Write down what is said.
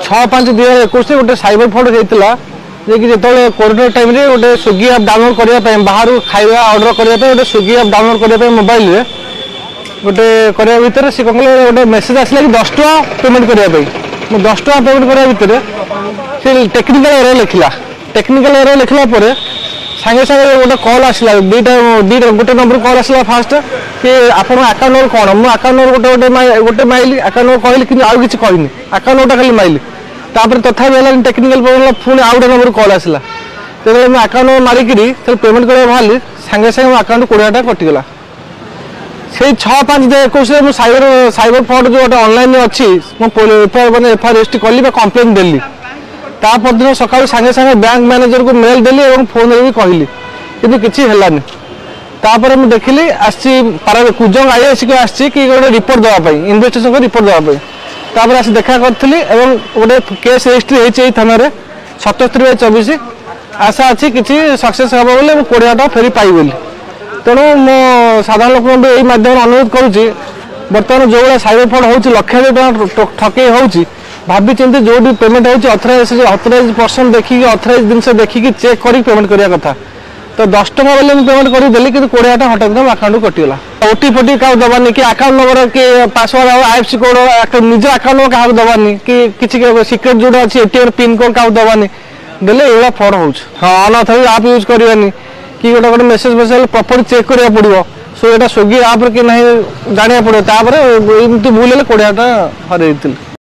6/5/2021 गोटे cyber fraud होता जे कि जो कोरोना टाइम रे गोटे स्विगी ऐप डाउनलोड करने बाहर खाଇବା ऑर्डर करने गोटे स्विगी ऐप डाउनलोड करने मोबाइल रे गोटे करने भितर सी कौन गोटे मेसेज आसला कि 10 टका पेमेंट करने 10 टका पेमेंट करने भितर से टेक्निकल एरर लिखला टेक्निकल एरर लिखला सागे सागे गोटे कॉल आसला दुईटा गोटे नंबर कॉल आसला फास्ट कि आप अकाउंट नंबर कौन मु अकाउंट नंबर गोटे माइली अकाउंट नंबर कहली कि आउ किसी कहनी अकाउंट नंबर खाली माइली तापर तथापि टेक्निकल प्रोब्लेम पुणी आउ गोटे नंबर कॉल आसला तो मुझे अकाउंट नंबर मारिकी पेमेंट करने बाहर सागे सागे मो अकाउंट 20 टका कटिगला से 6/5/2021 साइबर फ्रॉड जो गोटे ऑनलाइन अच्छी मैंने एफआईआर रजिस्टर कली कंप्लेन देली तापरदिन सकाल सागे सागे बैंक मैनेजर को मेल देली और फोन भी कहली कि किसी है तापर मुझे देखिली कुजंग आईएससी को आसी कि गोटे रिपोर्ट देवाई इन्वेस्टिगेशन रिपोर्ट देवाई तापर आसी देखा करी गोटे केस रजिस्ट्री होती थाना 77/24 आशा अच्छी किसी सक्सेस हम बोले 20 टका फेरी पाइबी तेणु मो साधारण लोक यही माध्यम अनुरोध करुँची बर्तमान जो भाई साइबर फ्रॉड हो लक्ष ठकई हो भाभी चिंती जो भी पेमेंट हो अथराइज पर्सन देखिए अथराइज जिन देखिए चेक कर पेमेंट करने कथा तो 10 टका बोले पेमेंट करदेली कि 20 टका हटात अकाउंट कटिगला ओटीपी क्या दबानी कि अकाउंट नंबर कि पासवर्ड आईएफएससी कोड निज अकाउंट नंबर क्या दबानी कि किसी सिक्रेट जो अच्छी एटीएम पिन कोड क्या दबानी देले ये फ्रॉड हो अनथ आप यूज करवानी कि गोटे गोटे मेसेज मेसेज प्रॉपर चेक करा पड़ो सो ये स्विगी आप कि नहीं जाना पड़ो तापर भूल 20 टका हर